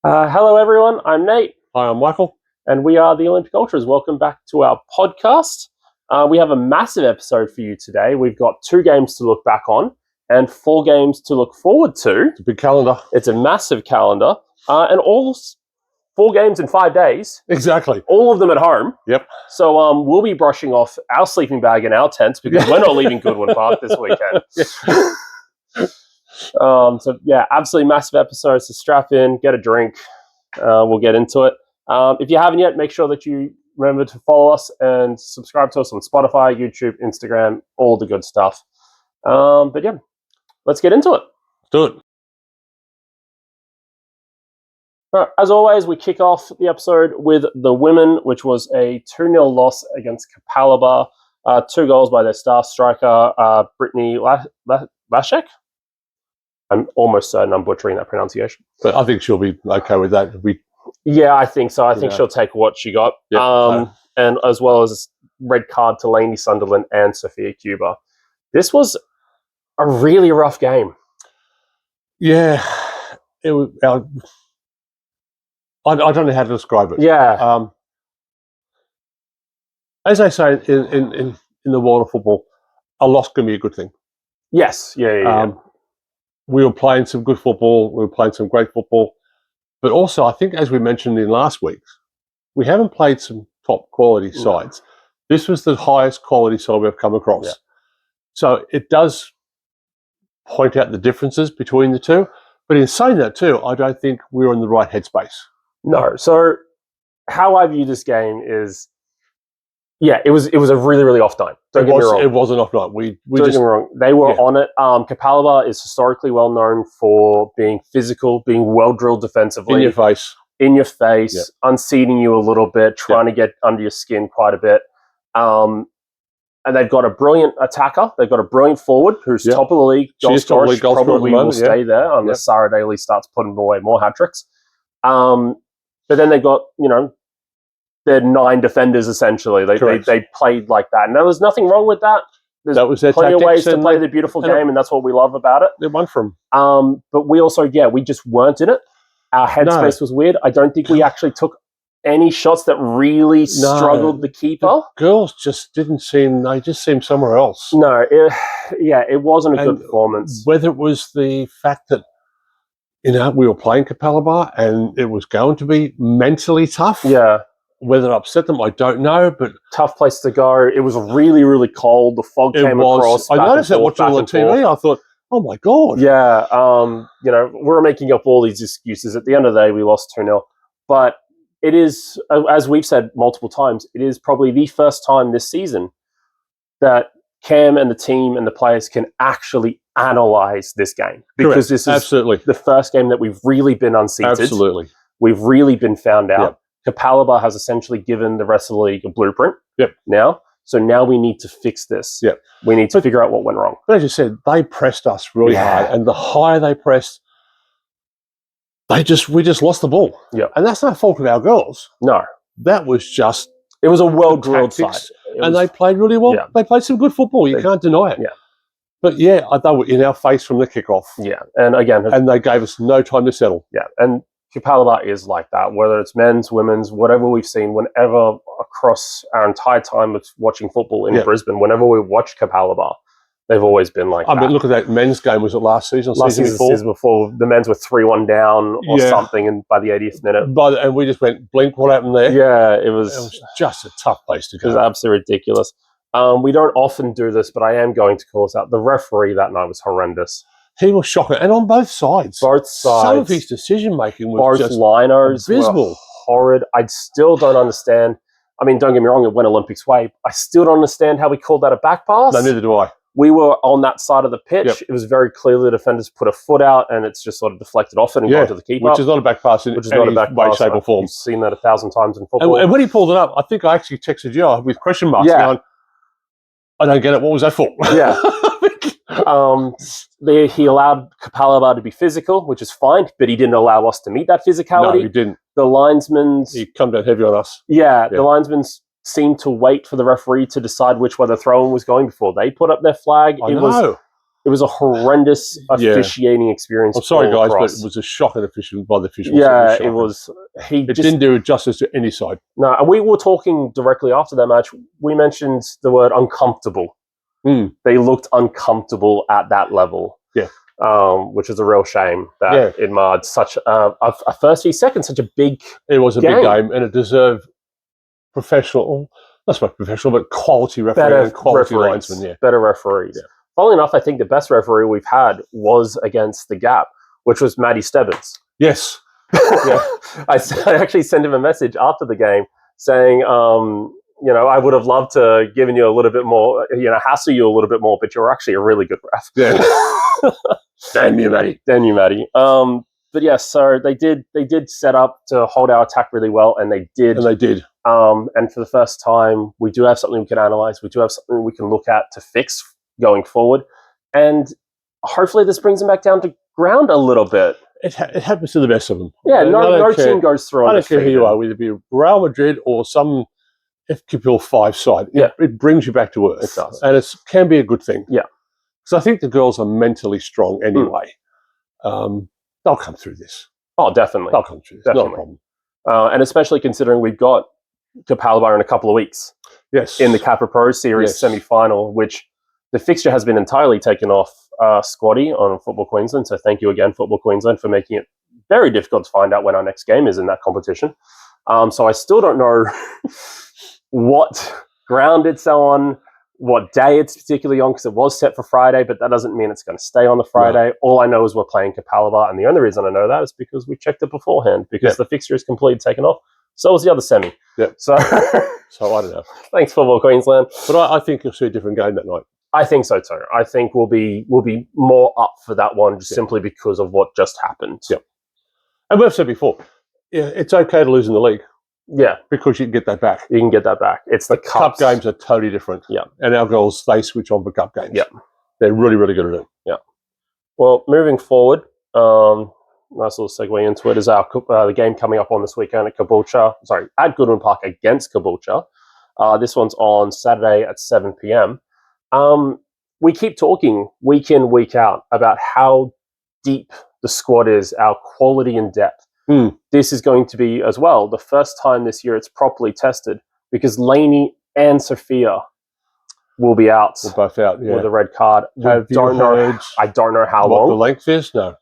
Hello, everyone. I'm Nate, Hi, I'm Michael. and we are the Olympic Ultras. Welcome back to our podcast. We have a massive episode for you today. We've got 2 games to look back on and 4 games to look forward to. It's a big calendar. It's a massive calendar, and all 4 games in 5 days. Exactly. All of them at home. Yep. So we'll be brushing off our sleeping bag and our tents because we're not leaving Goodwin Park this weekend. Absolutely massive episode. So strap in, get a drink. We'll get into it. If you haven't yet, make sure that you remember to follow us and subscribe to us on Spotify, YouTube, Instagram, all the good stuff. Let's get into it. Do it. All right, as always, we kick off the episode with the women, which was a 2-0 loss against Kapalaba. 2 goals by their star striker, Brittany Lashek. I'm almost certain I'm butchering that pronunciation. But I think she'll be okay with that. Yeah, I think so. I think she'll take what she got. Yep, and as well as red card to Lainey Sunderland and Sophia Cuba. This was a really rough game. Yeah. It was, I don't know how to describe it. Yeah. As they say in the world of football, a loss can be a good thing. Yes. Yeah. We were playing some good football. We were playing some great football. But also, I think, as we mentioned in last week, we haven't played some top quality sides. This was the highest quality side we've come across. Yeah. So it does point out the differences between the two. But in saying that too, I don't think we were in the right headspace. No. So how I view this game is, it was a really, really off night. Don't get me wrong. It was an off night. Don't get me wrong. They were on it. Kapalaba is historically well known for being physical, being well drilled defensively. In your face, unseating you a little bit, trying to get under your skin quite a bit. And they've got a brilliant attacker. They've got a brilliant forward who's top of the league. Goal scorer. Probably will stay there unless Sarah Daly starts putting away more hat-tricks. But then they've got, they're 9 defenders essentially. They played like that. And there was nothing wrong with that. That was their plenty of ways to play the beautiful game, and that's what we love about it. They won from. But we also, we just weren't in it. Our headspace was weird. I don't think we actually took any shots that really struggled the keeper. The girls just didn't seem, they just seemed somewhere else. No, it wasn't a good performance. Whether it was the fact that, we were playing Kapalaba and it was going to be mentally tough. Yeah. Whether it upset them, I don't know, but... Tough place to go. It was really, really cold. The fog came across. I noticed that watching on the TV. I thought, oh my God. Yeah. We're making up all these excuses. At the end of the day, we lost 2-0. But it is, as we've said multiple times, it is probably the first time this season that Cam and the team and the players can actually analyse this game. Because this is the first game that we've really been unseated. Absolutely. We've really been found out. Yep. Kapalaba has essentially given the rest of the league a blueprint now. So now we need to fix this. Yep. We need to figure out what went wrong. But as you said, they pressed us really hard. And the higher they pressed, we just lost the ball. Yep. And that's no fault of our girls. No. That was just... It was a well-drilled side. And they played really well. Yeah. They played some good football. You can't deny it. Yeah. But they were in our face from the kickoff. Yeah. And again... And they gave us no time to settle. Yeah. And Kapalaba is like that, whether it's men's, women's, whatever we've seen, whenever across our entire time of watching football in Brisbane, whenever we watch Kapalaba, they've always been like that. I mean, look at that men's game. Was it last season? Season before. The men's were 3-1 down or something, and by the 80th minute. And we just went, blink, what happened there? Yeah, it was just a tough place to go. It was absolutely ridiculous. We don't often do this, but I am going to call this out. The referee that night was horrendous. He was shocking, and on both sides. Both sides. Some of his decision-making was just liners abysmal. Were horrid. I still don't understand. I mean, don't get me wrong, it went Olympics way. I still don't understand how we called that a back pass. No, neither do I. We were on that side of the pitch. Yep. It was very clear the defenders put a foot out, and it's just sort of deflected off it and gone to the keeper. Which is not a back pass in any way, shape, or form. You've seen that 1,000 times in football. And when he pulled it up, I think I actually texted you with question marks going, I don't get it. What was that for? Yeah. He allowed Kapalaba to be physical, which is fine, but he didn't allow us to meet that physicality. No, he didn't. The linesmen... He come down heavy on us. Yeah, the linesmen seemed to wait for the referee to decide which way the throw-in was going before they put up their flag. It It was a horrendous officiating experience. I'm sorry, guys, but it was a shocking official by the officials. Yeah, it was. It didn't do justice to any side. No, and we were talking directly after that match. We mentioned the word uncomfortable. They looked uncomfortable at that level. Yeah. Which is a real shame that it marred such a first few seconds, such a big It was a big game, and it deserved professional, not so much professional, but quality refereeing and quality linesmen. Yeah. Better referees. Yeah. Funnily enough, I think the best referee we've had was against the Gap, which was Matty Stebbins. Yes. Yeah. I actually sent him a message after the game saying, I would have loved to given you a little bit more, hassle you a little bit more, but you're actually a really good ref. Yeah. Damn you, Matty. Damn you, Matty. But yeah, so they did set up to hold our attack really well, and they did. And for the first time, we do have something we can analyze. We do have something we can look at to fix going forward. And hopefully this brings them back down to ground a little bit. It happens to the best of them. Yeah, no team goes through. I don't care who you are, whether it be Real Madrid or some FQPL 5 side. It brings you back to earth. It does. And it can be a good thing. Yeah. Because I think the girls are mentally strong anyway. They'll come through this. Oh, definitely. They'll come through this. Not a problem. And especially considering we've got Capalaba in a couple of weeks. Yes. In the Kappa Pro Series semi-final, which the fixture has been entirely taken off Squatty on Football Queensland. So thank you again, Football Queensland, for making it very difficult to find out when our next game is in that competition. So I still don't know what ground it's on, what day it's particularly on, because it was set for Friday, but that doesn't mean it's going to stay on the Friday. No. All I know is we're playing Capalaba, and the only reason I know that is because we checked it beforehand, because the fixture is completely taken off. So was the other semi. Yep. So I don't know. Thanks, Football Queensland. But I think you'll see a different game that night. I think so too. I think we'll be more up for that one just simply because of what just happened. Yep. And we've said before, it's okay to lose in the league. Yeah. Because you can get that back. You can get that back. It's the cup games are totally different. Yeah. And our girls, they switch on for cup games. Yeah. They're really, really good at it. Yeah. Well, moving forward, nice little segue into it is the game coming up on this weekend at at Goodwin Park against Caboolture. This one's on Saturday at 7 p.m. We keep talking week in, week out about how deep the squad is, our quality and depth. This is going to be, as well, the first time this year it's properly tested, because Lainey and Sophia will be out. We're both out, with a red card. I don't know how long. What the length is? No.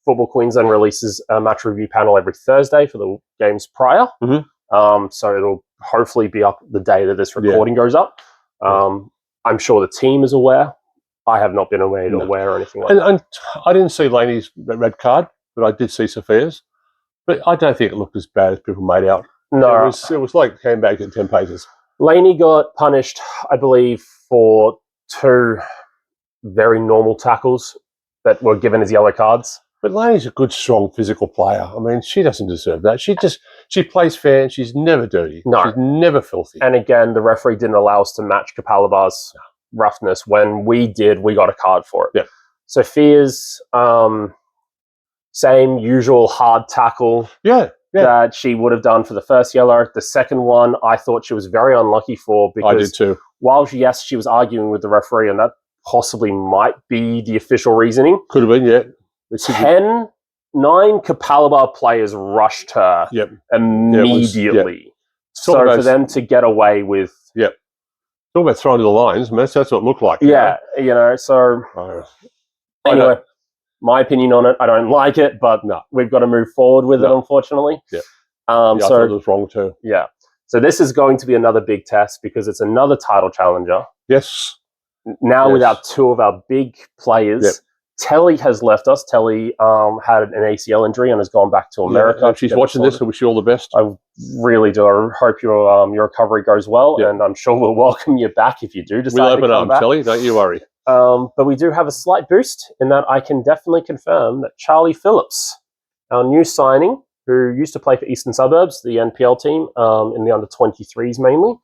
Football Queensland releases a match review panel every Thursday for the games prior. So it'll hopefully be up the day that this recording goes up. I'm sure the team is aware. I have not been aware or anything like that. And I didn't see Lainey's red card, but I did see Sophia's. But I don't think it looked as bad as people made out. No. It was like handbags at 10 paces. Lainey got punished, I believe, for 2 very normal tackles that were given as yellow cards. But Lainey's a good, strong, physical player. I mean, she doesn't deserve that. She plays fair, and she's never dirty. No. She's never filthy. And again, the referee didn't allow us to match Capalaba's roughness. When we did, we got a card for it. Yeah. Sophia's same usual hard tackle that she would have done for the first yellow. The second one, I thought she was very unlucky for, because I did too. While she was arguing with the referee, and that possibly might be the official reasoning. Could have been, yeah. 9 Capalaba players rushed her immediately. So for them to get away with... Talk about throwing to the lines, man. That's what it looked like. Yeah, so... Anyway, my opinion on it, I don't like it, but we've got to move forward with it, unfortunately. Yeah. I thought it was wrong too. Yeah. So this is going to be another big test, because it's another title challenger. Yes. Now without 2 of our big players... Yep. Telly has left us. Telly had an ACL injury and has gone back to America. If she's watching this, I wish you all the best. I really do. I hope your recovery goes well, and I'm sure we'll welcome you back if you do decide we'll to come back. Telly, don't you worry. But we do have a slight boost in that I can definitely confirm that Charlie Phillips, our new signing, who used to play for Eastern Suburbs, the NPL team, in the under-23s mainly,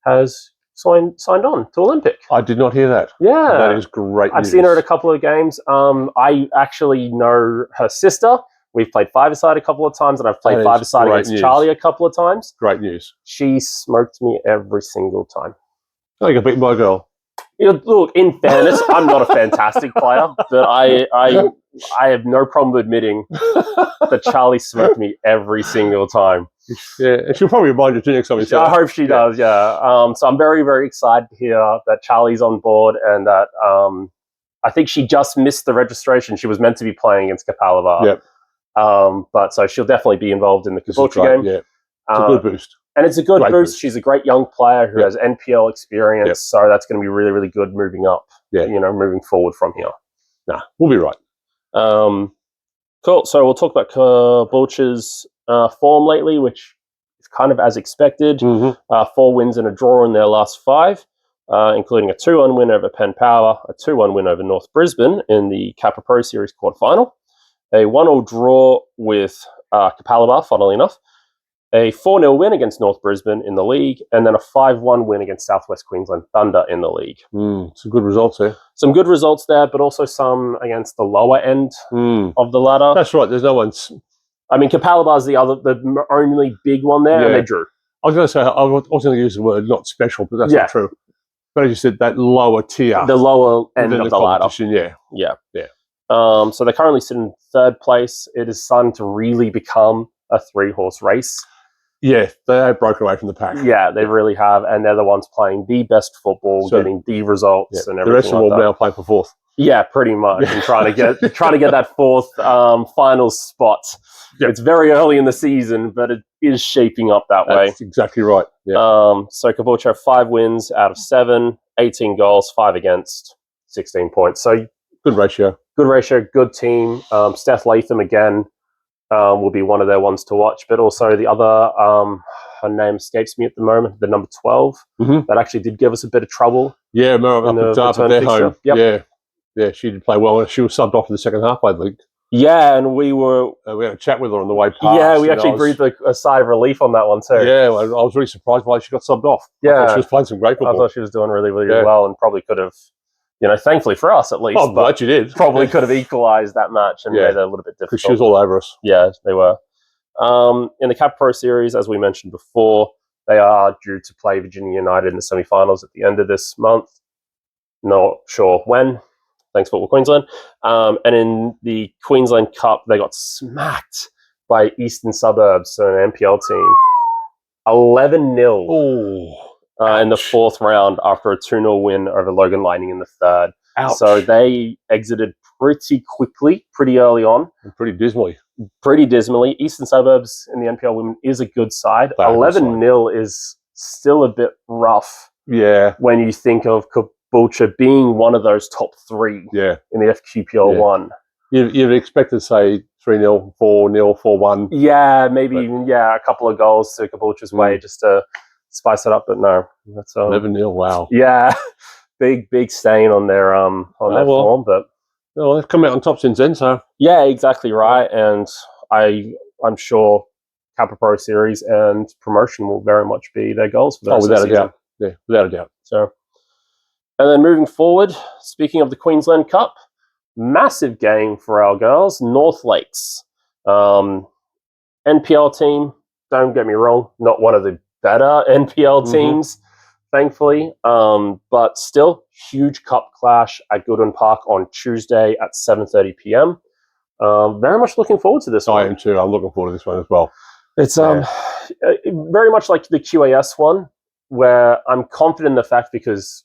has signed on to Olympic. I did not hear that. Yeah. That is great news. I've seen her at a couple of games. I actually know her sister. We've played five-a-side a couple of times, and I've played five-a-side against Charlie a couple of times. Great news. She smoked me every single time. Oh, you got beaten by a girl. Look, in fairness, I'm not a fantastic player, but I have no problem admitting that Charlie smoked me every single time. Yeah, and she'll probably remind you to next time you see her. I hope she does, yeah. So I'm very, very excited to hear that Charlie's on board and that I think she just missed the registration. She was meant to be playing against Kapalova. Yep. But so she'll definitely be involved in the Caboolture game. Yeah, it's a good boost. And it's a good boost. She's a great young player who has NPL experience, so that's going to be really, really good moving up. Yeah, moving forward from here. Nah, we'll be right. Cool. So we'll talk about Caboolture's form lately, which is kind of as expected. 4 wins and a draw in their last 5, including a 2-1 win over Penn Power, a 2-1 win over North Brisbane in the Kappa Pro Series quarterfinal, a 1-1 draw with Kapalova, funnily enough, a 4-0 win against North Brisbane in the league, and then a 5-1 win against Southwest Queensland Thunder in the league. Some good results there. Some good results there, but also some against the lower end of the ladder. That's right. There's no one's. I mean, Kapalova is the only big one there, and they drew. I was going to say, I was going to use the word not special, but that's not true. But as you said, that lower tier. The lower end of the ladder. Yeah. So they currently sit in 3rd place. It is starting to really become a 3-horse race. Yeah, they have broken away from the pack. Yeah, they really have, and they're the ones playing the best football, getting the results, and everything. The rest of them all now playing for 4th. Yeah, pretty much, and trying to get that 4th final spot. Yep. It's very early in the season, but it is shaping up that way. That's exactly right. Yeah. So Caboolture have 5 wins out of 7, 18 goals, 5 against, 16 points. So good ratio. Good ratio. Good team. Steph Latham again. Will be one of their ones to watch, but also the other, her name escapes me at the moment, the number 12, that actually did give us a bit of trouble. Yeah, up at their home. Yep. Yeah, she did play well. She was subbed off in the second half, I think. Yeah, and we had a chat with her on the way past. Yeah, we actually breathed a sigh of relief on that one too. Yeah, I was really surprised why she got subbed off. Yeah, I thought she was playing some great football. I thought she was doing really, really well, and probably could have. Thankfully for us at least. I'm glad you did. Probably could have equalised that match and made it a little bit difficult. Because she was all over us. Yeah, they were. In the Cap Pro Series, as we mentioned before, they are due to play Virginia United in the semi-finals at the end of this month. Not sure when. Thanks, Football Queensland. And in the Queensland Cup, they got smacked by Eastern Suburbs, so an NPL team. 11-0. Oh. In the 4th round after a 2-0 win over Logan Lightning in the 3rd. Ouch. So they exited pretty quickly, pretty early on. And pretty dismally. Eastern Suburbs in the NPL women is a good side. 11-0 is still a bit rough. Yeah. When you think of Caboolture being one of those top 3 in the FQPL 1. You'd expect to say 3-0, 4-0, 4-1. Yeah, maybe even a couple of goals to Caboolture's way just to spice it up, but no, that's 11-0. Wow. Yeah, big stain on their form, but they've come out on top since then. So yeah, exactly right. And I'm sure Kappa Pro Series and promotion will very much be their goals for that. Without a doubt. Yeah, without a doubt. So, and then moving forward, speaking of the Queensland Cup, massive game for our girls, North Lakes, NPL team. Don't get me wrong, not one of the better NPL teams, thankfully. But still, huge cup clash at Goodwin Park on Tuesday at 7:30 p.m. Very much looking forward to this one. I am too. I'm looking forward to this one as well. It's very much like the QAS one, where I'm confident in the fact because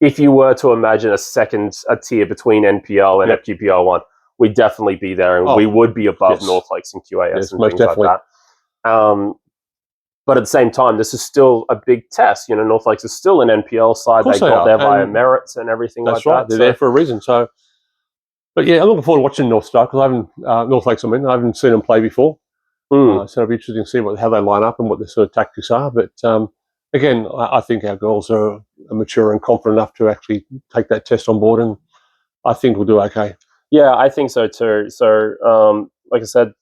if you were to imagine a tier between NPL and FQPL 1, we'd definitely be there, and we would be above North Lakes and QAS and things definitely. Like that. But at the same time, this is still a big test. North Lakes is still an NPL side. They got there via merits and everything like that. That's right. They're there for a reason. So, but yeah, I'm looking forward to watching North Star because I haven't North Lakes. I haven't seen them play before. So it'll be interesting to see how they line up and what their sort of tactics are. But again, I think our girls are mature and confident enough to actually take that test on board, and I think we'll do okay. Yeah, I think so too. So, like I said,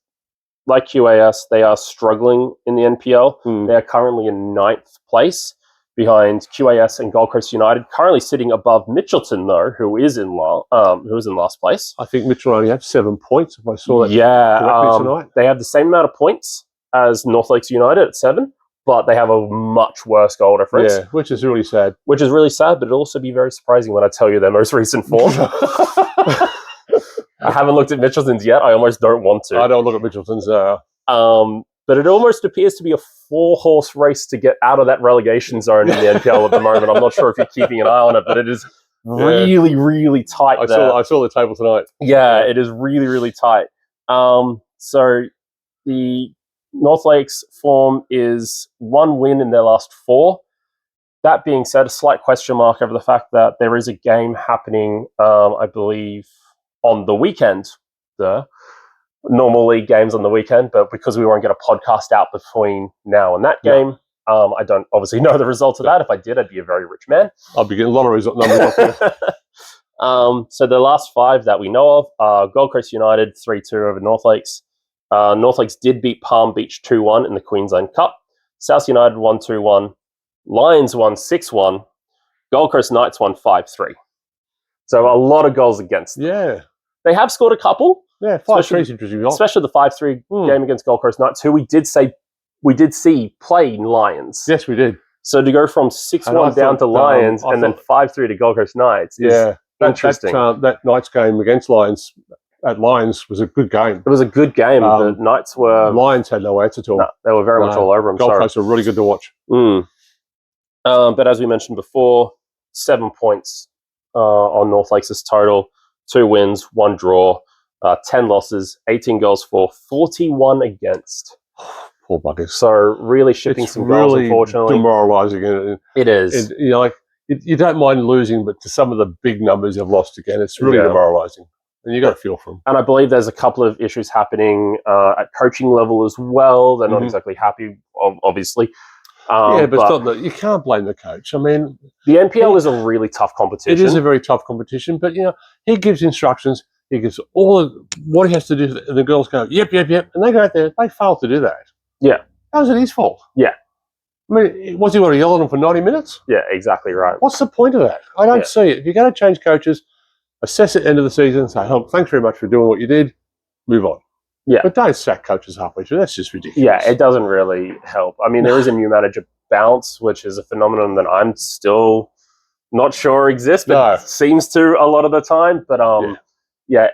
like QAS, they are struggling in the NPL. They are currently in 9th place behind QAS and Gold Coast United. Currently sitting above Mitchelton, though, who is in last place. I think Mitchell only have 7 points. If I saw that correctly tonight, they have the same amount of points as North Lakes United at 7, but they have a much worse goal difference. Yeah, which is really sad. Which is really sad, but it'll also be very surprising when I tell you their most recent form. I haven't looked at Mitchelton's yet. I almost don't want to. I don't look at Mitchelton's. But it almost appears to be a 4-horse race to get out of that relegation zone in the NPL at the moment. I'm not sure if you're keeping an eye on it, but it is really, really tight there. I saw the table tonight. Yeah, it is really, really tight. So the North Lakes form is 1 win in their last 4. That being said, a slight question mark over the fact that there is a game happening, I believe, on the weekend. Normal league games on the weekend, but because we won't get a podcast out between now and that game, I don't obviously know the results of that. If I did, I'd be a very rich man. I'll be getting a lot of result numbers up there. So the last 5 that we know of are Gold Coast United 3-2 over North Lakes. North Lakes did beat Palm Beach 2-1 in the Queensland Cup. South United won 2-1. Lions won 6-1. Gold Coast Knights won 5-3. So a lot of goals against them. Yeah. They have scored a couple. Yeah, 5-3 is interesting. Especially the 5-3 game against Gold Coast Knights, who we did see play Lions. Yes, we did. So to go from 6-1 down to Lions and then 5-3 to Gold Coast Knights is interesting. That Knights game against Lions at Lions was a good game. It was a good game. The Knights were... Lions had no answer to them. No, they were very much all over them. Gold Coast were really good to watch. But as we mentioned before, 7 points on North Lakes' total. 2 wins, 1 draw. 10 losses, 18 goals for, 41 against. Poor buggers. So really shipping some goals, unfortunately. Demoralising. It is. You don't mind losing, but to some of the big numbers you've lost again, it's really demoralising. And you got to feel for them. And I believe there's a couple of issues happening at coaching level as well. They're not exactly happy, obviously. But you can't blame the coach. I mean, the NPL is a really tough competition. It is a very tough competition, but he gives instructions. He gives all of what he has to do, and the girls go, yep, and they go out there. They fail to do that. Yeah, how is it his fault? Yeah, I mean, was he going to yell at them for 90 minutes? Yeah, exactly right. What's the point of that? I don't see it. If you're going to change coaches, assess at the end of the season, say, "Oh, thanks very much for doing what you did. Move on." Yeah, but don't sack coaches halfway through. That's just ridiculous. Yeah, it doesn't really help. I mean, there is a new manager bounce, which is a phenomenon that I'm still not sure exists, but seems to a lot of the time. But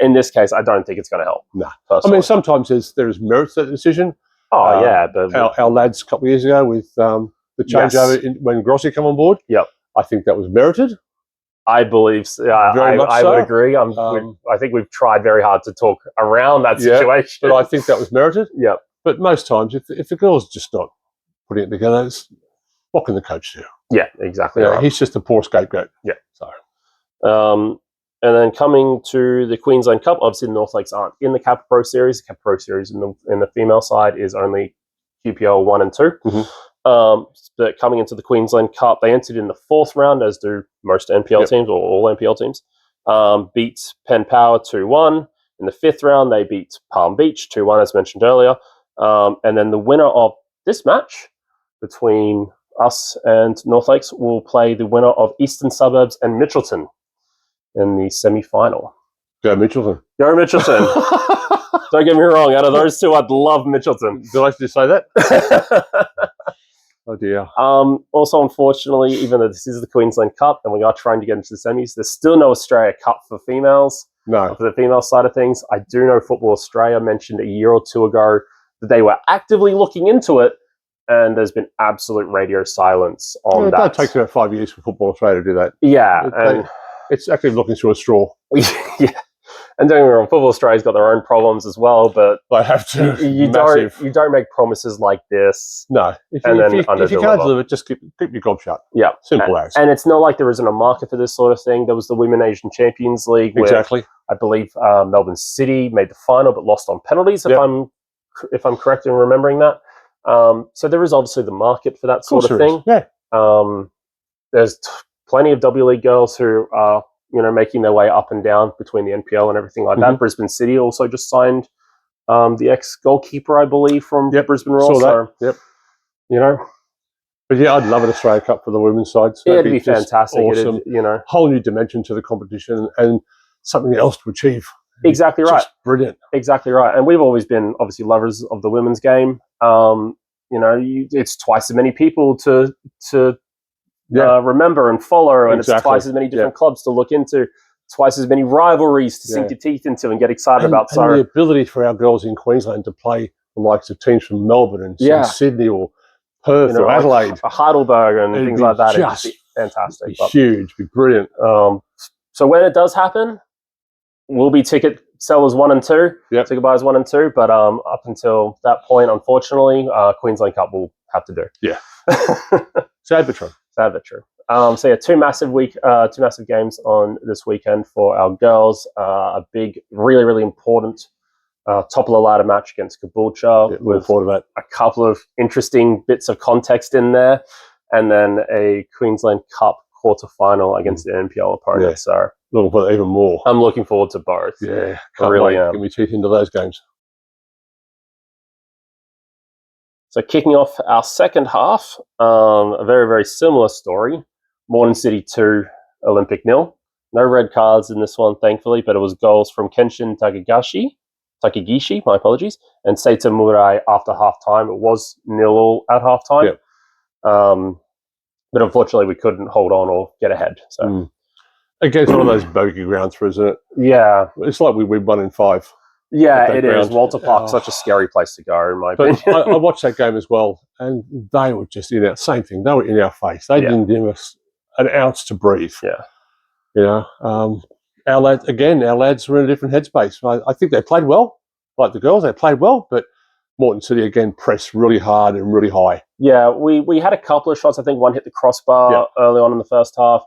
in this case, I don't think it's going to help. No. I mean, sometimes there's merit to that decision. Oh, but our lads a couple of years ago with the changeover when Grossi came on board. Yep. I think that was merited. I believe so. I would agree. I think we've tried very hard to talk around that situation. But I think that was merited. Yep. But most times, if the girl's just not putting it together, what can the coach do? Yeah, exactly. Right. He's just a poor scapegoat. Yeah. So. And then coming to the Queensland Cup, obviously the North Lakes aren't in the Cap Pro Series. The Cap Pro Series in the female side is only QPL 1 and 2. But coming into the Queensland Cup, they entered in the 4th round, as do most NPL teams or all NPL teams. Beat Penn Power 2-1. In the 5th round, they beat Palm Beach 2-1, as mentioned earlier. And then the winner of this match between us and North Lakes will play the winner of Eastern Suburbs and Mitchelton in the semi-final. Go Mitchelton. Go Mitchelton. Don't get me wrong. Out of those two, I'd love Mitchelton. Did I just say that? Oh, dear. Also, unfortunately, even though this is the Queensland Cup and we are trying to get into the semis, there's still no Australia Cup for females. No. For the female side of things. I do know Football Australia mentioned a year or 2 ago that they were actively looking into it, and there's been absolute radio silence on that. It takes about 5 years for Football Australia to do that. Yeah. It's actually looking through a straw. Yeah. And don't get me wrong, Football Australia's got their own problems as well, but they have to. You don't make promises like this. No. If you can't deliver, just keep your gob shut. Yeah. Simple as. And it's not like there isn't a market for this sort of thing. There was the Women Asian Champions League where I believe Melbourne City made the final but lost on penalties, if I'm correct in remembering that. So there is obviously the market for that sort of thing. Yeah. There's plenty of W League girls who are making their way up and down between the NPL and everything like that. Brisbane City also just signed the ex-goalkeeper, I believe, from Brisbane Roar. Saw that. But yeah, I'd love an Australia Cup for the women's side. So it'd be fantastic. Awesome. Whole new dimension to the competition and something else to achieve. Exactly right. Just brilliant. Exactly right. And we've always been obviously lovers of the women's game. it's twice as many people to remember and follow, and it's twice as many different clubs to look into, twice as many rivalries to sink your teeth into and get excited about. And the ability for our girls in Queensland to play the likes of teams from Melbourne and Sydney or Perth or Adelaide, like Heidelberg and things like that, it'd be fantastic. Be huge, be brilliant. So when it does happen, we'll be ticket sellers 1 and 2, ticket buyers 1 and 2. But up until that point, unfortunately, Queensland Cup will have to do. Yeah, sad but true. Sad but true. So yeah, two massive games on this weekend for our girls. A big, really, really important top of the ladder match against Caboolture with a couple of interesting bits of context in there, and then a Queensland Cup quarterfinal against the NPL opponent. Yeah. So looking for that even more. I'm looking forward to both. Yeah, I really am. Get me teeth into those games. So kicking off our second half, a very, very similar story. Morton City 2, Olympic 0. No red cards in this one, thankfully, but it was goals from Kenshin Takegishi, my apologies, and Seita Murai after half-time. It was 0-0 at half-time. Yep. But unfortunately, we couldn't hold on or get ahead. So against one of those bogey grounds for, isn't it? Yeah. It's like we win 1 in 5. Yeah, it is. Walter Park's such a scary place to go, in my opinion. I watched that game as well, and they were just same thing. They were in our face. They didn't give us an ounce to breathe. Yeah. Our lads were in a different headspace. I think they played well, like the girls. They played well, but Morton City again pressed really hard and really high. Yeah, we had a couple of shots. I think one hit the crossbar early on in the first half.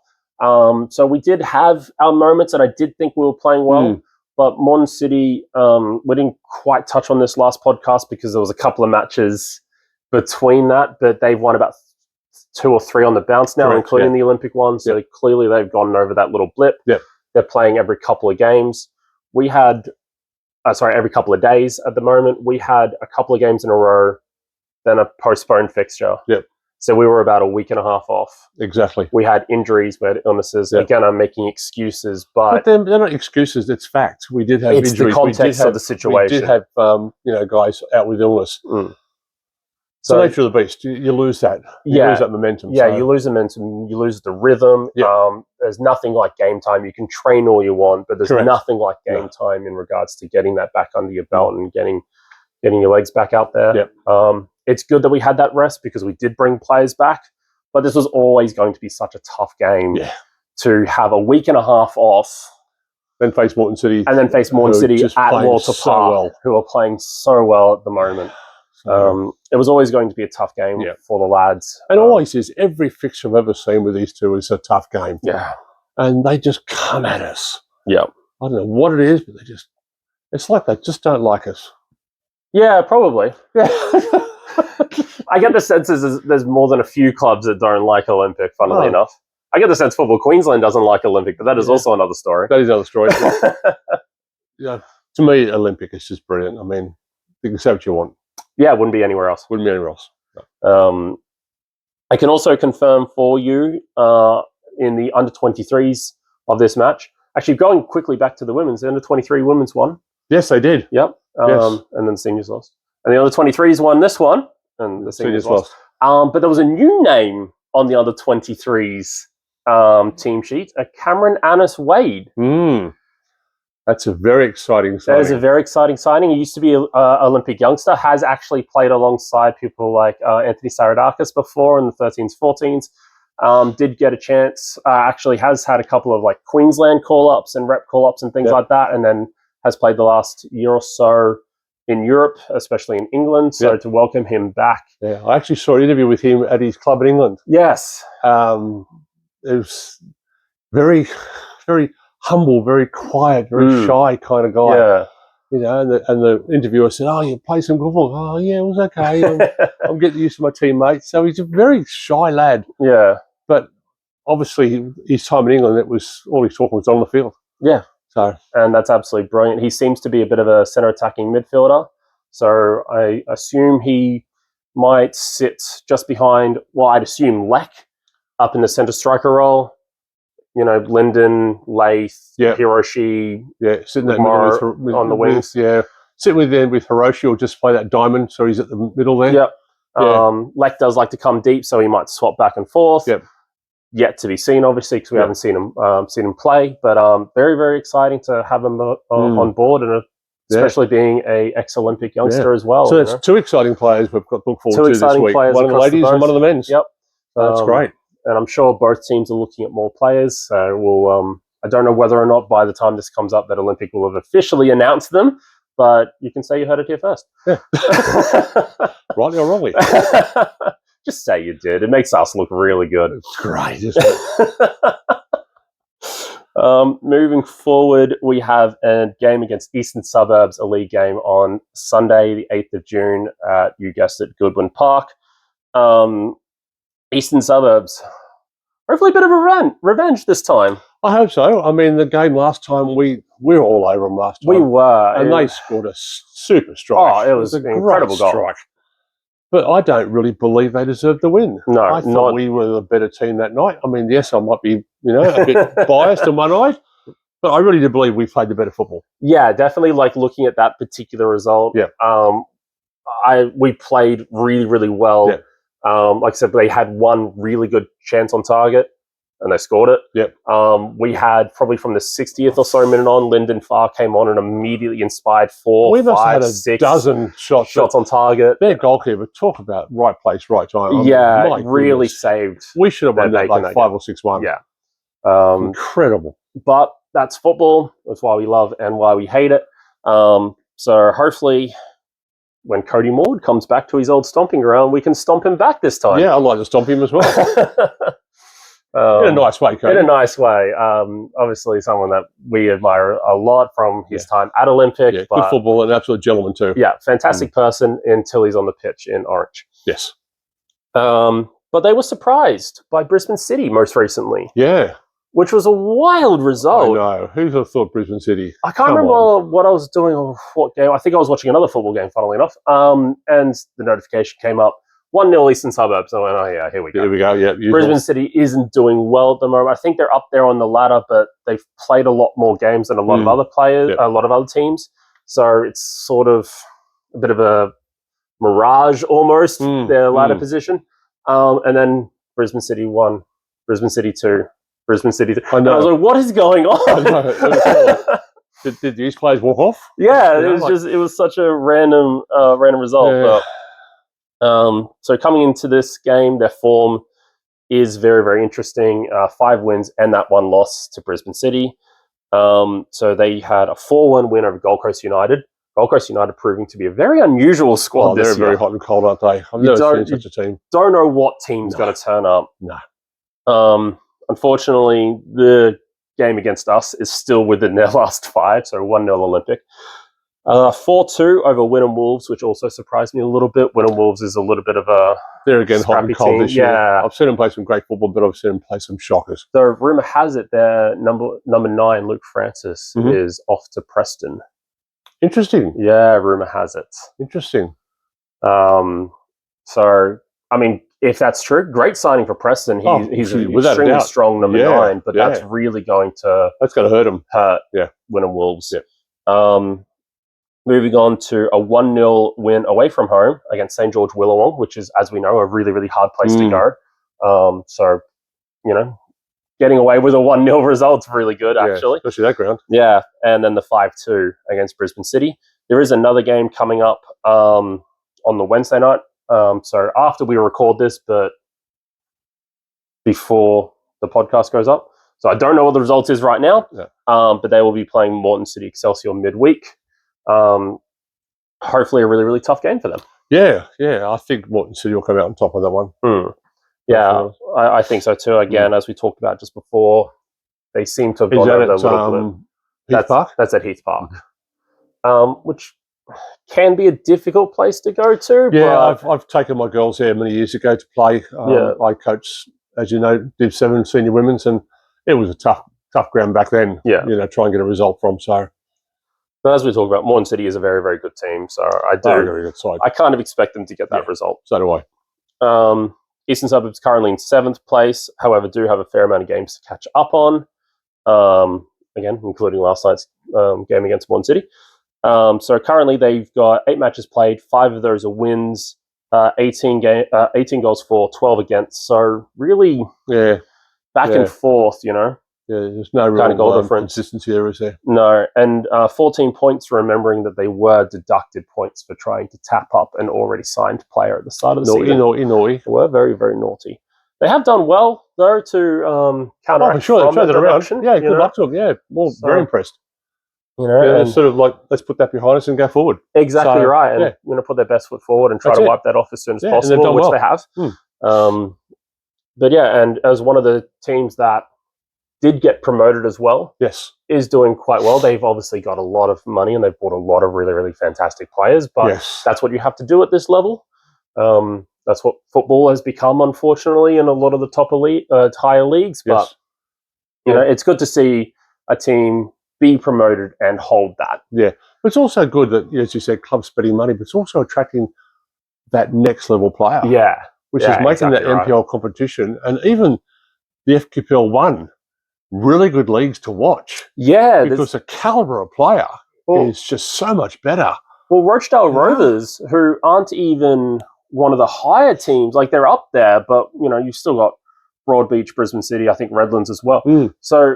So we did have our moments, and I did think we were playing well. But Morton City, we didn't quite touch on this last podcast because there was a couple of matches between that, but they've won about 2 or 3 on the bounce now, including the Olympic one. So clearly they've gone over that little blip. They're playing every couple of games. We had, every couple of days at the moment. We had a couple of games in a row, then a postponed fixture. So we were about a week and a half off. Exactly. We had injuries, we had illnesses. Again, I'm making excuses, but they're not excuses. It's fact. We did have it's injuries. The context of the situation. We did have guys out with illness. It's the nature of the beast. You lose that. You lose that momentum. Yeah, you lose the momentum. You lose the rhythm. There's nothing like game time. You can train all you want, but there's nothing like game time in regards to getting that back under your belt and getting your legs back out there. It's good that we had that rest because we did bring players back, but this was always going to be such a tough game to have a week and a half off. Then face Morton City. And then face Morton City at Walter Park, who are playing so well at the moment. It was always going to be a tough game for the lads. And always is. Every fixture I've ever seen with these two is a tough game. Yeah. And they just come at us. Yeah. I don't know what it is, but it's like they just don't like us. Yeah, probably. Yeah. I get the sense there's more than a few clubs that don't like Olympic, funnily enough. I get the sense Football Queensland doesn't like Olympic, but that is also another story. That is another story. To me, Olympic is just brilliant. I mean, you can say what you want. Yeah, it wouldn't be anywhere else. Wouldn't be anywhere else. No. I can also confirm for you in the under-23s of this match, actually going quickly back to the women's, the under-23 women's won. Yes, they did. Yep. And then the seniors lost. And the under-23s won this one, and the seniors lost. But there was a new name on the under-23s team sheet, Cameron Annis Wade. That's a very exciting signing. That is a very exciting signing. He used to be an Olympic youngster, has actually played alongside people like Anthony Saradakis before in the 13s, 14s. Did get a chance, actually has had a couple of like Queensland call-ups and rep call-ups and things like that, and then has played the last year or so in Europe, especially in England. So to welcome him back. Yeah, I actually saw an interview with him at his club in England. Yes. It was very, very humble, very quiet, very shy kind of guy. Yeah. And the interviewer said, "Oh, you play some good football." "Oh, yeah, it was okay. I'm getting used to my teammates." So he's a very shy lad. Yeah. But obviously, his time in England, it was all he's talking was on the field. Yeah. And that's absolutely brilliant. He seems to be a bit of a centre attacking midfielder. So I assume he might sit just behind, I'd assume Leck up in the centre striker role. Linden, Lath, Hiroshi, sitting there on the wings. Sitting with Hiroshi, or just play that diamond, so he's at the middle there. Yep. Lech does like to come deep, so he might swap back and forth. Yep. Yet to be seen, obviously, because we haven't seen him play. But very, very exciting to have him on board, and especially being a ex-Olympic youngster as well. So that's 2 exciting players we've got to look forward to this week. One of the ladies and one of the men's. Yep. That's great. And I'm sure both teams are looking at more players. So we'll. I don't know whether or not by the time this comes up that Olympic will have officially announced them, but you can say you heard it here first. Yeah. Rightly or wrongly. Just say you did. It makes us look really good. It's great, isn't it? Moving forward, we have a game against Eastern Suburbs, a league game on Sunday, the 8th of June at, you guessed it, Goodwin Park. Eastern Suburbs, hopefully a bit of a revenge this time. I hope so. I mean, the game last time, we were all over them last time. We were. And they scored a super strike. Oh, it was an incredible goal. Strike. But I don't really believe they deserved the win. No, I thought we were the better team that night. I mean, yes, I might be, a bit biased on one eye, but I really do believe we played the better football. Yeah, definitely. Like looking at that particular result, we played really, really well. Yeah. Like I said, they had one really good chance on target, and they scored it. Yep. We had probably from the 60th or so minute on, Lyndon Farr came on and immediately inspired 4, we must 5, have had 6 dozen shots on target. Their goalkeeper, talk about right place, right time. Really saved. We should have won that like 5 or 6-1. Yeah. Incredible. But that's football. That's why we love and why we hate it. So hopefully when Cody Maud comes back to his old stomping ground, we can stomp him back this time. Yeah, I'd like to stomp him as well. In a nice way, Cody. In a nice way. Obviously, someone that we admire a lot from his time at Olympic. Yeah, good football, an absolute gentleman too. Yeah, fantastic person until he's on the pitch in Orange. Yes. But they were surprised by Brisbane City most recently. Yeah. Which was a wild result. I know. Who would have thought Brisbane City? I can't remember what I was doing or what game. I think I was watching another football game, funnily enough. And the notification came up. 1-0 Eastern Suburbs. I went, oh yeah, here we go. Here we go, yeah. Brisbane City isn't doing well at the moment. I think they're up there on the ladder, but they've played a lot more games than a lot of other players, a lot of other teams. So it's sort of a bit of a mirage almost, their ladder position. And then Brisbane City 1, Brisbane City 2, Brisbane City 3. I know. And I was like, what is going on? I know. Did these players walk off? Yeah, it was such a random result. Yeah. But, so coming into this game, their form is very, very interesting. 5 wins and that 1 loss to Brisbane City. So they had a 4-1 win over Gold Coast United. Gold Coast United proving to be a very unusual squad this year. They're very hot and cold, aren't they? I've never seen such a team. Don't know what team's going to turn up. No. Unfortunately, the game against us is still within their last 5, so 1-0 Olympic. 4-2 over Wynnum Wolves, which also surprised me a little bit. Wynnum Wolves is a little bit of a they're again hot and cold this year. Yeah. I've seen them play some great football, but I've seen them play some shockers. So rumour has it their number 9, Luke Francis, is off to Preston. Interesting. Yeah, rumour has it. Interesting. So, I mean, if that's true, great signing for Preston. He's an extremely strong number 9, but that's really going to... That's going to hurt him. Wynnum Wolves. Yeah. Moving on to a 1-0 win away from home against St. George Willawong, which is, as we know, a really, really hard place to go. So, getting away with a 1-0 result's really good, actually. Especially that ground. Yeah, and then the 5-2 against Brisbane City. There is another game coming up on the Wednesday night. So after we record this, but before the podcast goes up. So I don't know what the result is right now, but they will be playing Moreton City Excelsior midweek. Hopefully a really, really tough game for them. Yeah. I think Moreton City will come out on top of that one. Yeah, I think so too. Again, as we talked about just before, they seem to have gone over a little bit. Heath Park? That's at Heath Park, which can be a difficult place to go to. Yeah, I've taken my girls there many years ago to play. I coached, as you know, Div 7 senior women's, and it was a tough ground back then. Yeah, try and get a result from. So, but as we talk about, Moreton City is a very, very good team. So very good side. I kind of expect them to get that result. So do I. Eastern Suburbs currently in 7th place, however, do have a fair amount of games to catch up on. Again, including last night's game against Moreton City. So currently they've got 8 matches played, 5 of those are wins, 18 goals for, 12 against. So really, back and forth. There's no real goal difference. Consistency there, is there? No, and 14 points. Remembering that they were deducted points for trying to tap up an already signed player at the start of the season. Naughty. They were very, very naughty. They have done well though to counteract. For sure, they've turned it around. Yeah, good luck to them. Yeah, very impressed. They're sort of like, let's put that behind us and go forward. Exactly right, and put their best foot forward and try to wipe that off as soon as possible, which they have. But yeah, and as one of the teams that did get promoted as well, is doing quite well. They've obviously got a lot of money and they've bought a lot of really, really fantastic players, but that's what you have to do at this level. That's what football has become, unfortunately, in a lot of the higher leagues. But it's good to see a team be promoted and hold that. Yeah, but it's also good that, as you said, clubs spending money, but it's also attracting that next level player. Yeah, which is making that NPL competition and even the FQPL 1 really good leagues to watch. Yeah, because the caliber of player is just so much better. Well, Rochdale Rovers, who aren't even one of the higher teams, like they're up there, but you've still got Broadbeach, Brisbane City, I think Redlands as well. So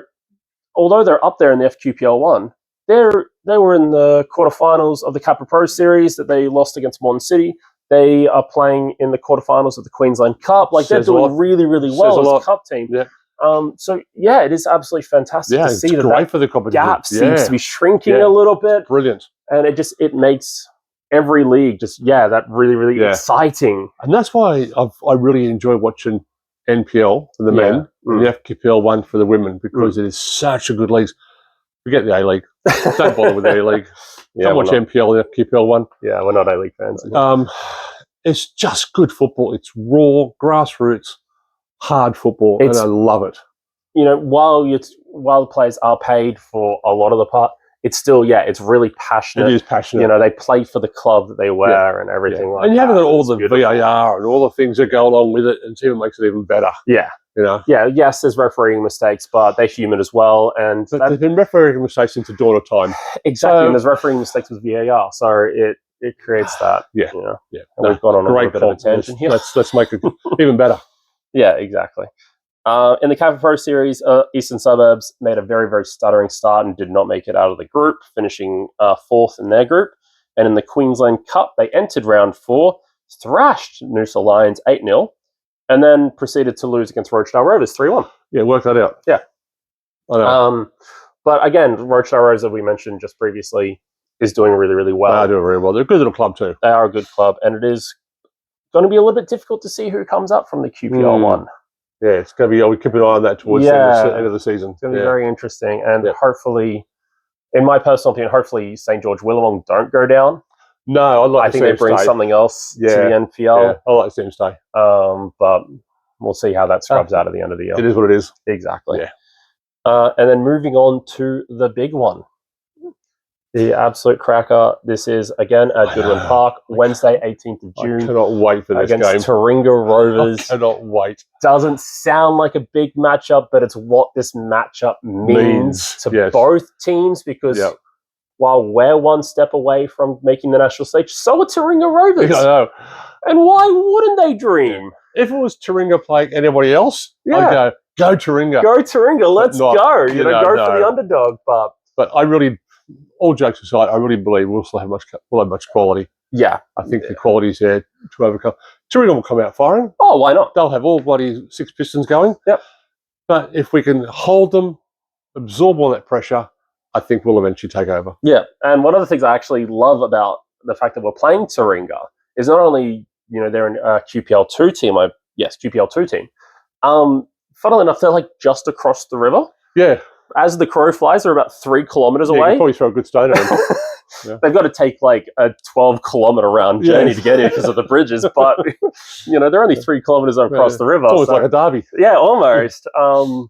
although they're up there in the FQPL 1, they were in the quarterfinals of the Capra Pro Series that they lost against Modern City. They are playing in the quarterfinals of the Queensland Cup. Like they're doing really, really well as a cup team. Yeah. So yeah, it is absolutely fantastic to see that for the competition. Gap seems to be shrinking a little bit. Brilliant. And it makes every league just that really, really exciting. And that's why I really enjoy watching NPL for the men and the FQPL 1 for the women, because it is such a good league. Forget the A-League. Don't bother with the A-League. Don't watch NPL and FQPL 1. Yeah, we're not A-League fans. It's just good football. It's raw, grassroots, hard football, and I love it. While the players are paid for a lot of the part, it's still, it's really passionate. It is passionate. They play for the club that they wear and everything like that. And you haven't got all the VAR and all the things that go along with it, and it even makes it even better. Yeah. Yeah, yes, there's refereeing mistakes, but they're human as well. And there's been refereeing mistakes since the dawn of time. Exactly, and there's refereeing mistakes with VAR, so it creates that. Yeah. And we've gone on a little bit of a tangent here. Let's make it even better. Yeah, exactly. In the Capra Pro Series, Eastern Suburbs made a very, very stuttering start and did not make it out of the group, finishing 4th in their group. And in the Queensland Cup, they entered round 4, thrashed Noosa Lions 8-0, and then proceeded to lose against Rochdale Rovers 3-1. Yeah, work that out. Yeah. But again, Rochdale Rovers, as we mentioned just previously, is doing really, really well. They're doing very well. They're a good little club too. They are a good club, and it is going to be a little bit difficult to see who comes up from the QPL 1. Yeah, it's going to be. We keep an eye on that towards the end of the season. It's going to be very interesting, and hopefully, in my personal opinion, hopefully St. George Willawong don't go down. No, I think they bring something else to the NPL. Yeah, I like to see them stay. But we'll see how that scrubs out at the end of the year. It is what it is. Exactly. Yeah. And then moving on to the big one. The absolute cracker. This is, again, at Goodwin Park, Wednesday, 18th of June. I cannot wait for this game. Against Taringa Rovers. I cannot wait. Doesn't sound like a big matchup, but it's what this matchup means to both teams, because while we're one step away from making the national stage, so are Taringa Rovers. I know. And why wouldn't they dream? If it was Taringa playing anybody else, I'd go Taringa. Go Taringa, let's go. Go for the underdog. But I really... all jokes aside, I really believe we'll have much quality. Yeah. I think the quality's there to overcome. Taringa will come out firing. Oh, why not? They'll have all bloody 6 Pistons going. Yep. But if we can hold them, absorb all that pressure, I think we'll eventually take over. Yeah. And one of the things I actually love about the fact that we're playing Taringa is not only, they're an QPL 2 team. QPL 2 team. Funnily enough, they're like just across the river. Yeah. As the crow flies, they're about 3 kilometers away. You can probably throw a good stone at them. They've got to take like a 12-kilometer round journey to get here because of the bridges, but they're only 3 kilometers across the river. It's almost like a derby. Yeah, almost. And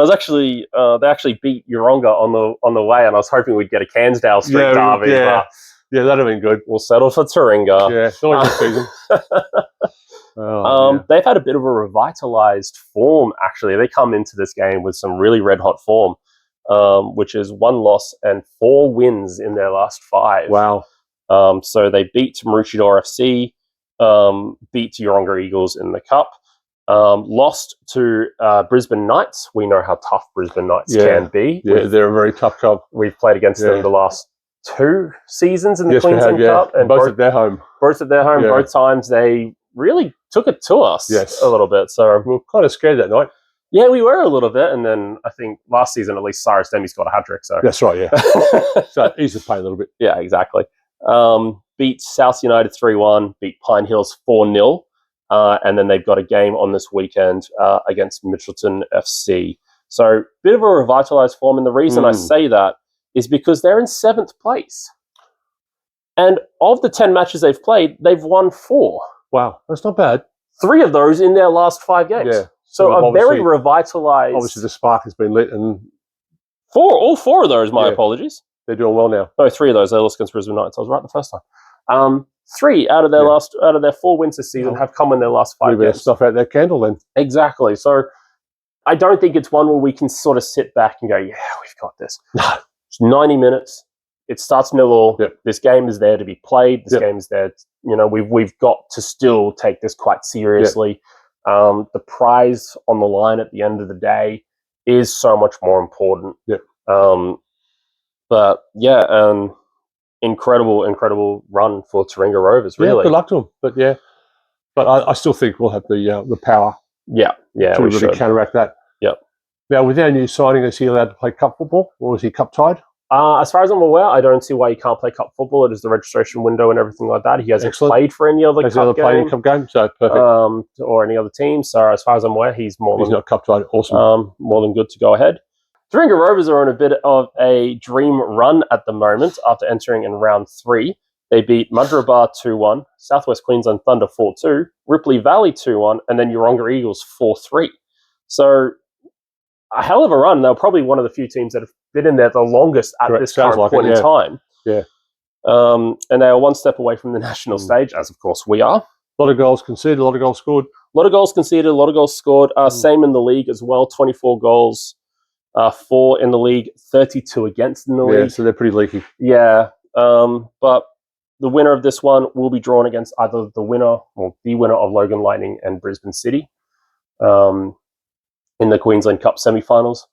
I was actually they actually beat Yeronga on the way, and I was hoping we'd get a Cairnsdale Street derby. Yeah, that'd have been good. We'll settle for Taringa. Yeah, it's always this season. They've had a bit of a revitalized form, actually. They come into this game with some really red-hot form, which is 1 loss and 4 wins in their last 5. Wow. So they beat Maroochydore FC beat Yeronga Eagles in the Cup. Lost to Brisbane Knights. We know how tough Brisbane Knights can be. Yeah, they're a very tough club. We've played against them the last 2 seasons in the Queensland Cup. And both at their home. Both at their home. Both times they really took it to us a little bit. So we were kind of scared that night. Yeah, we were a little bit. And then I think last season, at least, Cyrus Demi's got a hat-trick. So. That's right, yeah. So easy to play a little bit. Yeah, exactly. Beat South United 3-1, beat Pine Hills 4-0. And then they've got a game on this weekend against Mitchelton FC. So bit of a revitalised form. And the reason I say that is because they're in 7th place. And of the 10 matches they've played, they've won 4. Wow, that's not bad. 3 of those in their last 5 games. Yeah. So a very revitalised... Obviously the spark has been lit. And all 4 of those, my apologies. They're doing well now. No, 3 of those. They lost against Brisbane Knights. I was right the first time. 3 out of their 4 wins this season have come in their last 5 games. Stuff out their candle then. Exactly. So I don't think it's one where we can sort of sit back and go, yeah, we've got this. No. It's 90 minutes. It starts 0-0. Yep. This game is there to be played. This game is there. We've got to still take this quite seriously. The prize on the line at the end of the day is so much more important. Yep. But yeah, incredible run for Taringa Rovers. Really, good luck to them. But I still think we'll have the power. To really counteract that. Yep. Now, with our new signing, is he allowed to play cup football, or is he cup tied? As far as I'm aware, I don't see why he can't play cup football. It is the registration window and everything like that. He hasn't played for any other cup game, so perfect. Or any other team. So as far as I'm aware, he's not cup tied. Awesome. More than good to go ahead. Taringa Rovers are on a bit of a dream run at the moment after entering in round 3. They beat Mudgeeraba 2-1, Southwest Queensland Thunder 4-2, Ripley Valley 2-1, and then Yeronga Eagles 4-3. So a hell of a run. They're probably one of the few teams that have been in there the longest at this current point in time. Yeah. And they are one step away from the national stage, as of course we are. A lot of goals conceded, a lot of goals scored. A lot of goals conceded, a lot of goals scored. Same in the league as well, 24 goals. 4 in the league, 32 against in the league. Yeah, so they're pretty leaky. Yeah, but the winner of this one will be drawn against either the winner of Logan Lightning and Brisbane City in the Queensland Cup semi-finals.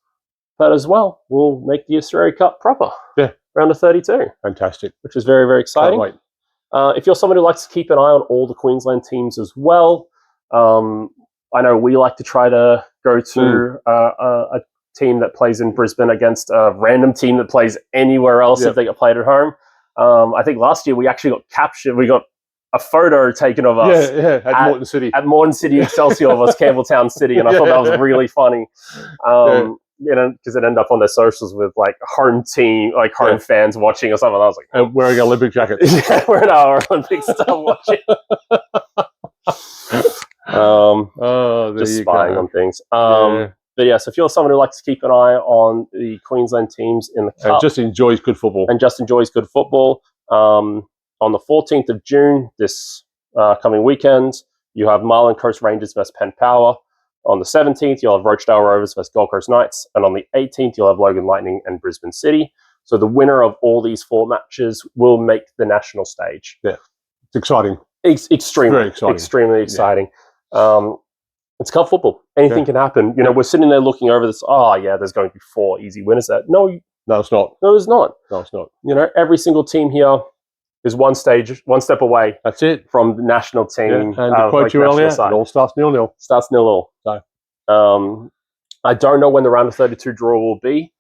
But as well, we'll make the Australia Cup proper. Yeah. Round of 32. Fantastic. Which is very, very exciting. Can't wait. If you're someone who likes to keep an eye on all the Queensland teams as well, I know we like to try to go to a team that plays in Brisbane against a random team that plays anywhere else if they get played at home. I think last year we actually got captured. We got a photo taken of us at Moreton City. At Moreton City Excelsior of us, Campbelltown City. And I thought that was really funny. Because it ended up on their socials with like home team, like home fans watching or something. I was like, wearing Olympic jackets. Yeah, wearing our Olympic stuff watching. Just spying on things. But yes, if you're someone who likes to keep an eye on the Queensland teams in the Cup. And just enjoys good football. On the 14th of June, this coming weekend, you have Marlon Coast Rangers vs Penn Power. On the 17th, you'll have Rochdale Rovers vs Gold Coast Knights. And on the 18th, you'll have Logan Lightning and Brisbane City. So the winner of all these 4 matches will make the national stage. Yeah, it's exciting. Extremely exciting. It's cup football. Anything can happen. We're sitting there looking over this. There's going to be 4 easy winners there. No, it's not. No, it's not. No, it's not. Every single team here is one step away. That's it. From the national team. Yeah. And to quote you earlier, it all starts 0-0. Starts 0-0. So. I don't know when the round of 32 draw will be.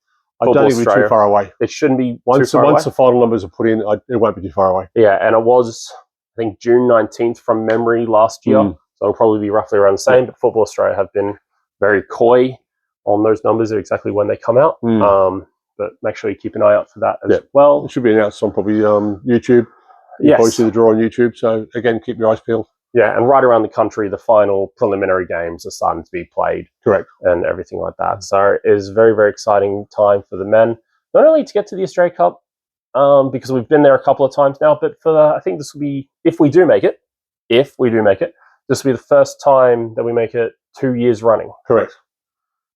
I don't think it'll be too far away. It shouldn't be once too far away. Once the final numbers are put in, it won't be too far away. Yeah, and it was, I think, June 19th from memory last year. So it'll probably be roughly around the same. But Football Australia have been very coy on those numbers of exactly when they come out. But make sure you keep an eye out for that as well. It should be announced on probably YouTube. You probably see the draw on YouTube. So again, keep your eyes peeled. Yeah, and right around the country, the final preliminary games are starting to be played. Correct. And everything like that. So it is a very, very exciting time for the men. Not only to get to the Australia Cup, because we've been there a couple of times now, but I think this will be, if we do make it, this will be the first time that we make it 2 years running. Correct.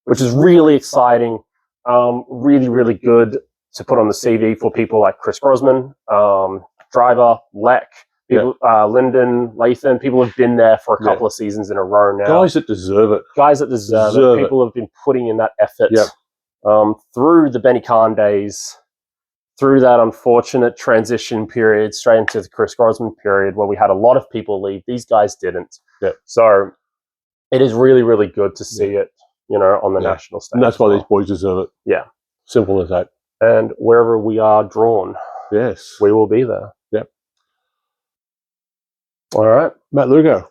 Which is really exciting. Really, really good to put on the CV for people like Chris Grossman, Driver, Leck, People, Lyndon, Lathan, people have been there for a couple of seasons in a row now. Guys that deserve it. Guys that deserve it. People have been putting in that effort through the Benny Khan days, through that unfortunate transition period, straight into the Chris Grosman period where we had a lot of people leave. These guys didn't. So it is really, really good to see it, you know, on the national stage. And that's why these boys deserve it. Yeah. Simple as that. And wherever we are drawn, we will be there. Yep. All right. Matt Lugo.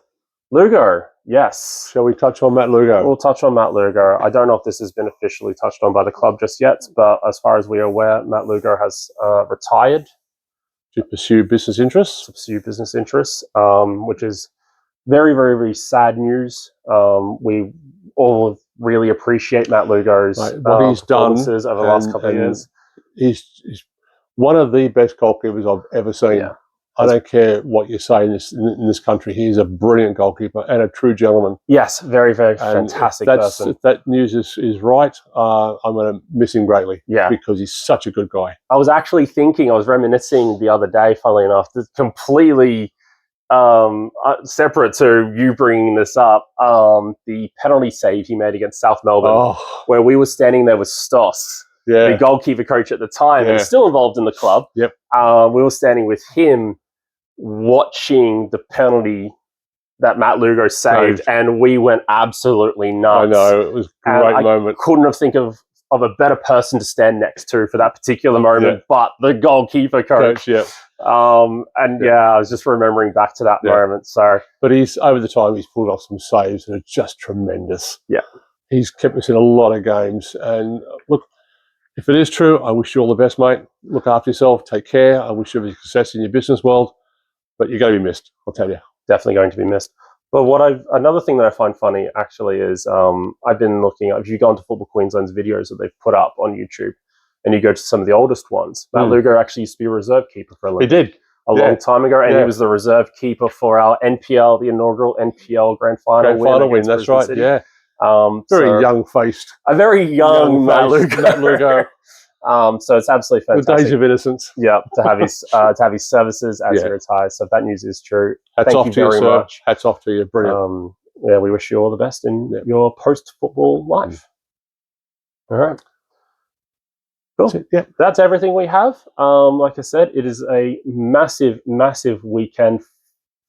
Lugo, yes. Shall we touch on Matt Lugo? We'll touch on Matt Lugo. I don't know if this has been officially touched on by the club just yet, but as far as we are aware, Matt Lugo has retired. To pursue business interests? To pursue business interests, which is very, very, very sad news. We all really appreciate Matt Lugo's what he's done over the last couple of years. He's one of the best goalkeepers I've ever seen. Yeah. I don't care what you say in this country. He's a brilliant goalkeeper and a true gentleman. Yes, very, very fantastic person. If that news is right, I'm going to miss him greatly. Yeah, because he's such a good guy. I was actually thinking, I was reminiscing the other day, funnily enough, completely separate to you bringing this up, the penalty save he made against South Melbourne, where we were standing there with Stoss, the goalkeeper coach at the time, and still involved in the club. Yep. We were standing with him, watching the penalty that Matt Lugo saved, and we went absolutely nuts. I know, it was a great moment. I couldn't have think of a better person to stand next to for that particular moment, but the goalkeeper coach. Yeah. I was just remembering back to that moment. So, but he's over the time he's pulled off some saves that are just tremendous. Yeah, he's kept us in a lot of games. And look, if it is true, I wish you all the best, mate. Look after yourself. Take care. I wish you every success in your business world. But you're going to be missed, I'll tell you. Definitely going to be missed. But another thing that I find funny actually is I've been looking at, if you go into Football Queensland's videos that they've put up on YouTube and you go to some of the oldest ones, Matt Lugo actually used to be a reserve keeper for Olympic. He did. A long time ago, and he was the reserve keeper for our NPL, the inaugural NPL Grand Final win. That's right, City. Yeah. Very young-faced. A very young Matt Lugo. So it's absolutely fantastic. The days of innocence. Yeah, to have his services as he retires. So if that news is true, Hats off thank you very much. Hats off to you. Brilliant. We wish you all the best in your post-football life. All right. Cool. That's everything we have. Like I said, it is a massive, massive weekend.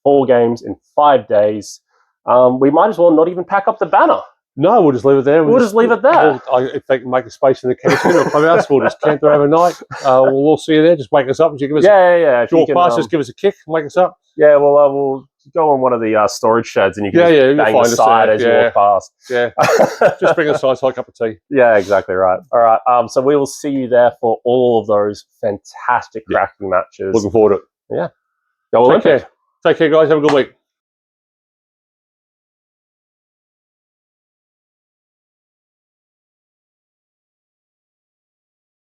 4 games in 5 days. We might as well not even pack up the banner. No, we'll just leave it there. We'll just leave it there. If they can make a space in the canteen or clubhouse, we'll just camp there overnight. We'll see you there. Just wake us up. Give us if you walk past, just give us a kick, wake us up. Yeah, we'll go on one of the storage sheds and you can just bang the side as you walk past. Yeah, just bring us a nice hot cup of tea. Yeah, exactly right. All right, so we will see you there for all of those fantastic cracking matches. Looking forward to it. Yeah. Go Olympic. Take care, guys. Have a good week.